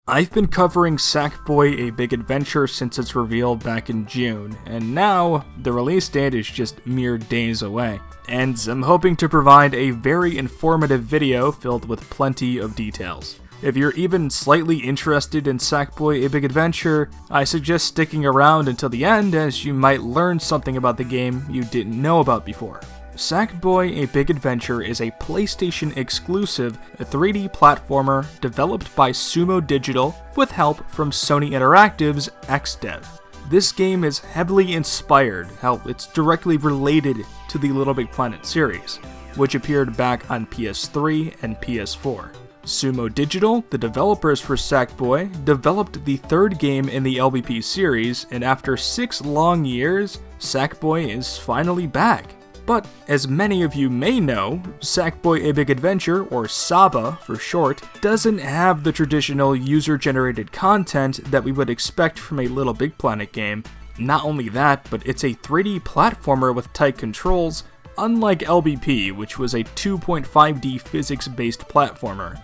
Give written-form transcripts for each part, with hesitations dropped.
I've been covering Sackboy: A Big Adventure since its reveal back in June, and now the release date is just mere days away. And I'm hoping to provide a very informative video filled with plenty of details. If you're even slightly interested in Sackboy: A Big Adventure, I suggest sticking around until the end, as you might learn something about the game you didn't know about before. Sackboy: A Big Adventure is a PlayStation exclusive 3D platformer developed by Sumo Digital with help from Sony Interactive's XDev. This game is heavily inspired, hell, it's directly related to the LittleBigPlanet series, which appeared back on PS3 and PS4. Sumo Digital, the developers for Sackboy, developed the third game in the LBP series, and after 6 long years, Sackboy is finally back. But, as many of you may know, Sackboy: A Big Adventure, or SABA for short, doesn't have the traditional user-generated content that we would expect from a LittleBigPlanet game. Not only that, but it's a 3D platformer with tight controls, unlike LBP, which was a 2.5D physics-based platformer.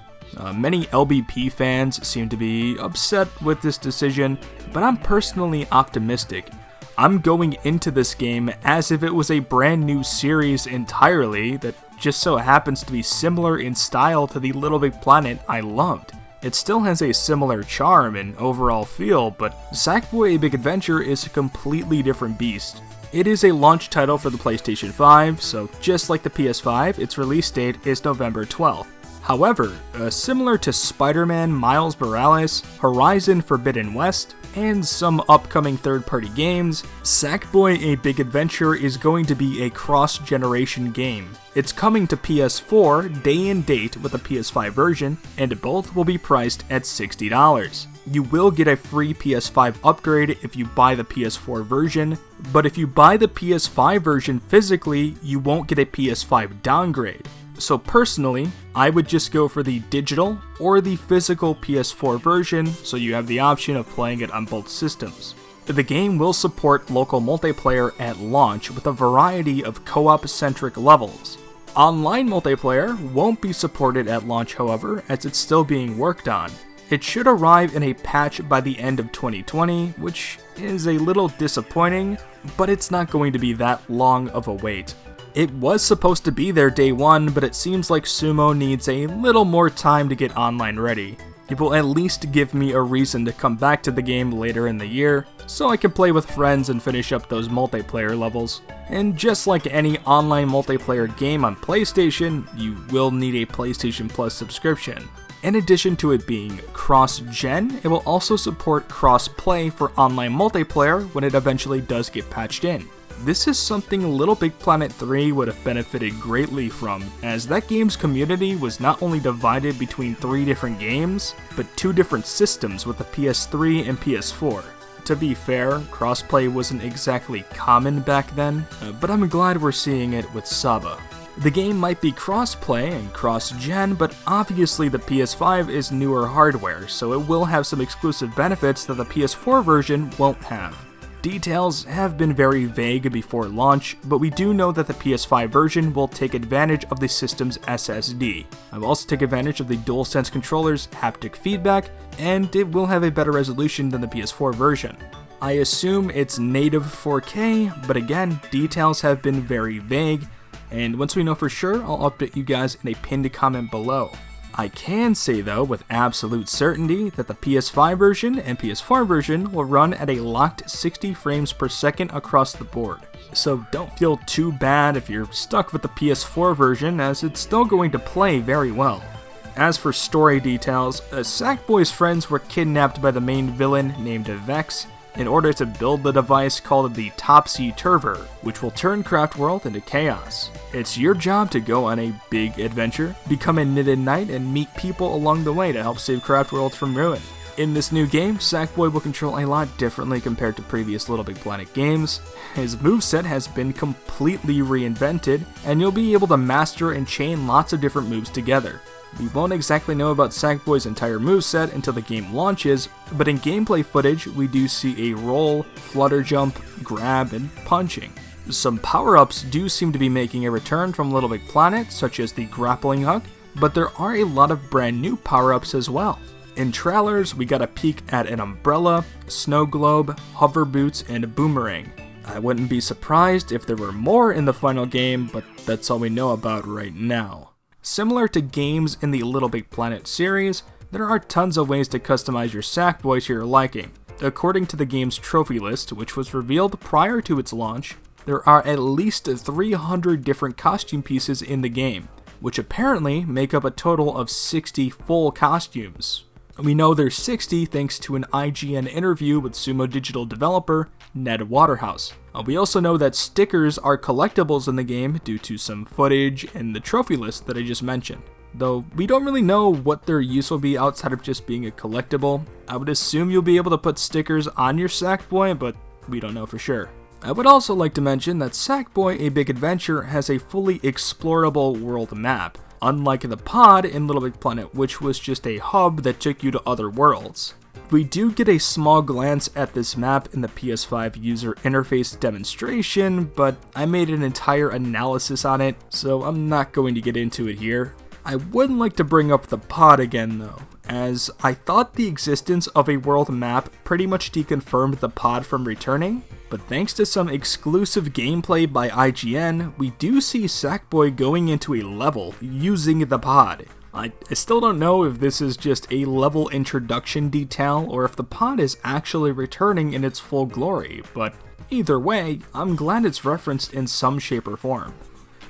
Many LBP fans seem to be upset with this decision, but I'm personally optimistic. I'm going into this game as if it was a brand new series entirely that just so happens to be similar in style to the LittleBigPlanet I loved. It still has a similar charm and overall feel, but Sackboy: A Big Adventure is a completely different beast. It is a launch title for the PlayStation 5, so just like the PS5, its release date is November 12th. However, similar to Spider-Man Miles Morales, Horizon Forbidden West, and some upcoming third-party games, Sackboy: A Big Adventure is going to be a cross-generation game. It's coming to PS4 day and date with the PS5 version, and both will be priced at $60. You will get a free PS5 upgrade if you buy the PS4 version, but if you buy the PS5 version physically, you won't get a PS5 downgrade. So personally, I would just go for the digital or the physical PS4 version, so you have the option of playing it on both systems. The game will support local multiplayer at launch with a variety of co-op-centric levels. Online multiplayer won't be supported at launch, however, as it's still being worked on. It should arrive in a patch by the end of 2020, which is a little disappointing, but it's not going to be that long of a wait. It was supposed to be there day one, but it seems like Sumo needs a little more time to get online ready. It will at least give me a reason to come back to the game later in the year, so I can play with friends and finish up those multiplayer levels. And just like any online multiplayer game on PlayStation, you will need a PlayStation Plus subscription. In addition to it being cross-gen, it will also support crossplay for online multiplayer when it eventually does get patched in. This is something LittleBigPlanet 3 would have benefited greatly from, as that game's community was not only divided between 3 different games, but 2 different systems with the PS3 and PS4. To be fair, crossplay wasn't exactly common back then, but I'm glad we're seeing it with SABA. The game might be crossplay and cross-gen, but obviously the PS5 is newer hardware, so it will have some exclusive benefits that the PS4 version won't have. Details have been very vague before launch, but we do know that the PS5 version will take advantage of the system's SSD. It will also take advantage of the DualSense controller's haptic feedback, and it will have a better resolution than the PS4 version. I assume it's native 4K, but again, details have been very vague, and once we know for sure, I'll update you guys in a pinned comment below. I can say though with absolute certainty that the PS5 version and PS4 version will run at a locked 60 frames per second across the board. So don't feel too bad if you're stuck with the PS4 version, as it's still going to play very well. As for story details, Sackboy's friends were kidnapped by the main villain named Vex in order to build the device called the Topsy-Turver, which will turn Craftworld into chaos. It's your job to go on a big adventure, become a knitted knight, and meet people along the way to help save Craftworld from ruin. In this new game, Sackboy will control a lot differently compared to previous LittleBigPlanet games. His moveset has been completely reinvented, and you'll be able to master and chain lots of different moves together. We won't exactly know about Sackboy's entire moveset until the game launches, but in gameplay footage we do see a roll, flutter jump, grab, and punching. Some power-ups do seem to be making a return from LittleBigPlanet, such as the grappling hook, but there are a lot of brand new power-ups as well. In trailers, we got a peek at an umbrella, snow globe, hover boots, and a boomerang. I wouldn't be surprised if there were more in the final game, but that's all we know about right now. Similar to games in the LittleBigPlanet series, there are tons of ways to customize your Sackboy to your liking. According to the game's trophy list, which was revealed prior to its launch, there are at least 300 different costume pieces in the game, which apparently make up a total of 60 full costumes. We know there's 60 thanks to an IGN interview with Sumo Digital developer Ned Waterhouse. We also know that stickers are collectibles in the game due to some footage and the trophy list that I just mentioned. Though we don't really know what their use will be outside of just being a collectible. I would assume you'll be able to put stickers on your Sackboy, but we don't know for sure. I would also like to mention that Sackboy: A Big Adventure has a fully explorable world map, unlike the pod in LittleBigPlanet, which was just a hub that took you to other worlds. We do get a small glance at this map in the PS5 user interface demonstration, but I made an entire analysis on it, so I'm not going to get into it here. I would like to bring up the pod again though, as I thought the existence of a world map pretty much deconfirmed the pod from returning, but thanks to some exclusive gameplay by IGN, we do see Sackboy going into a level using the pod. I still don't know if this is just a level introduction detail or if the pod is actually returning in its full glory, but either way, I'm glad it's referenced in some shape or form.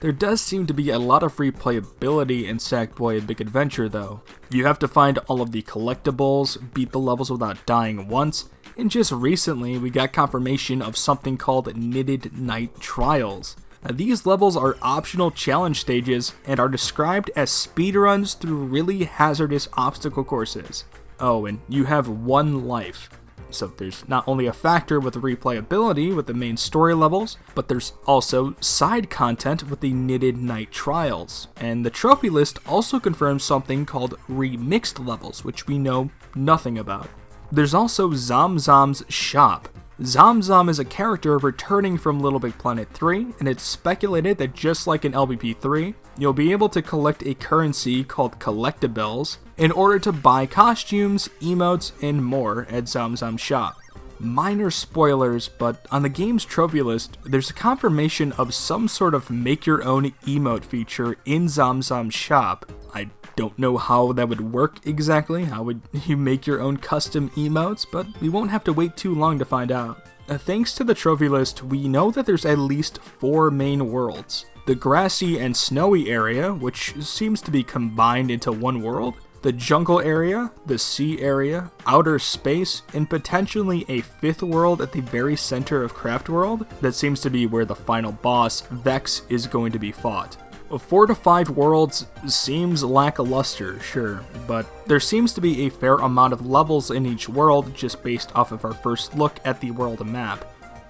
There does seem to be a lot of replayability in Sackboy: A Big Adventure though. You have to find all of the collectibles, beat the levels without dying once, and just recently we got confirmation of something called Knitted Night Trials. Now, these levels are optional challenge stages and are described as speedruns through really hazardous obstacle courses. Oh, and you have one life. So there's not only a factor with replayability with the main story levels, but there's also side content with the Knitted Night Trials. And the trophy list also confirms something called remixed levels, which we know nothing about. There's also Zamzam's shop. Zamzam is a character returning from LittleBigPlanet 3, and it's speculated that just like in LBP 3, you'll be able to collect a currency called Collectibles in order to buy costumes, emotes, and more at Zamzam's shop. Minor spoilers, but on the game's trophy list, there's a confirmation of some sort of make-your-own emote feature in Zamzam's shop. I don't know how that would work exactly. How would you make your own custom emotes? But we won't have to wait too long to find out. Thanks to the trophy list, we know that there's at least 4 main worlds. The grassy and snowy area, which seems to be combined into one world, the jungle area, the sea area, outer space, and potentially a 5th world at the very center of Craft World that seems to be where the final boss, Vex, is going to be fought. 4 to 5 worlds seems lackluster, sure, but there seems to be a fair amount of levels in each world just based off of our first look at the world map.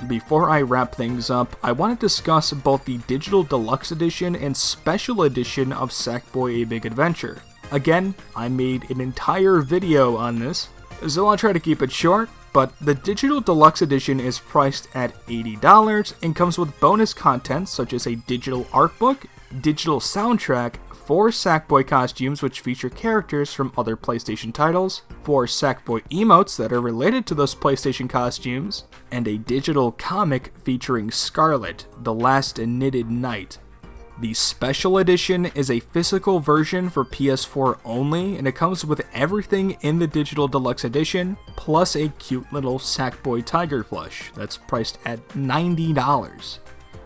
Before I wrap things up, I want to discuss both the Digital Deluxe Edition and Special Edition of Sackboy: A Big Adventure. Again, I made an entire video on this, so I'll try to keep it short, but the Digital Deluxe Edition is priced at $80 and comes with bonus content such as a digital art book, digital soundtrack, 4 Sackboy costumes which feature characters from other PlayStation titles, 4 Sackboy emotes that are related to those PlayStation costumes, and a digital comic featuring Scarlet, the Last Knitted Knight. The Special Edition is a physical version for PS4 only, and it comes with everything in the Digital Deluxe Edition, plus a cute little Sackboy tiger plush that's priced at $90.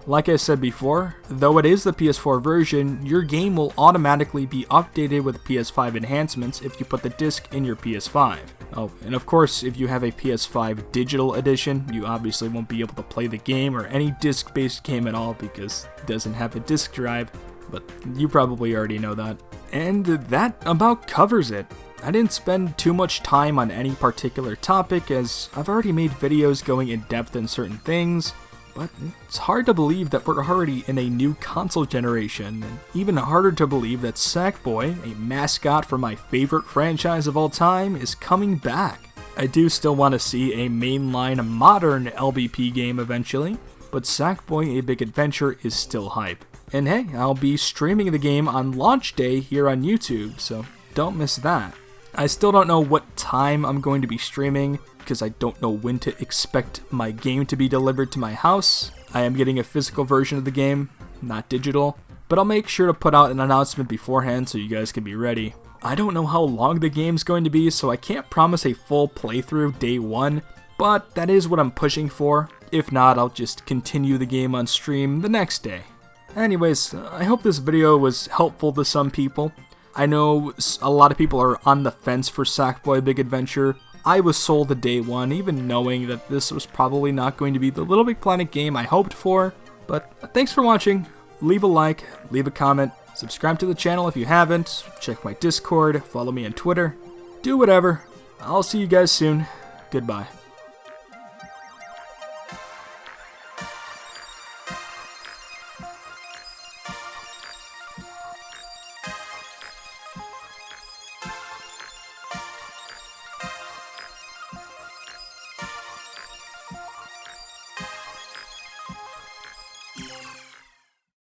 Like I said before, though it is the PS4 version, your game will automatically be updated with PS5 enhancements if you put the disc in your PS5. Oh, and of course, if you have a PS5 Digital Edition, you obviously won't be able to play the game or any disc-based game at all because it doesn't have a disc drive, but you probably already know that. And that about covers it. I didn't spend too much time on any particular topic as I've already made videos going in depth in certain things, but it's hard to believe that we're already in a new console generation, and even harder to believe that Sackboy, a mascot for my favorite franchise of all time, is coming back. I do still want to see a mainline modern LBP game eventually, but Sackboy: A Big Adventure is still hype. And hey, I'll be streaming the game on launch day here on YouTube, so don't miss that. I still don't know what time I'm going to be streaming, because I don't know when to expect my game to be delivered to my house. I am getting a physical version of the game, not digital, but I'll make sure to put out an announcement beforehand so you guys can be ready. I don't know how long the game's going to be, so I can't promise a full playthrough day one, but that is what I'm pushing for. If not, I'll just continue the game on stream the next day. Anyways, I hope this video was helpful to some people. I know a lot of people are on the fence for Sackboy Big Adventure. I was sold the day one, even knowing that this was probably not going to be the LittleBigPlanet game I hoped for. But thanks for watching. Leave a like, leave a comment, subscribe to the channel if you haven't, check my Discord, follow me on Twitter, do whatever. I'll see you guys soon. Goodbye.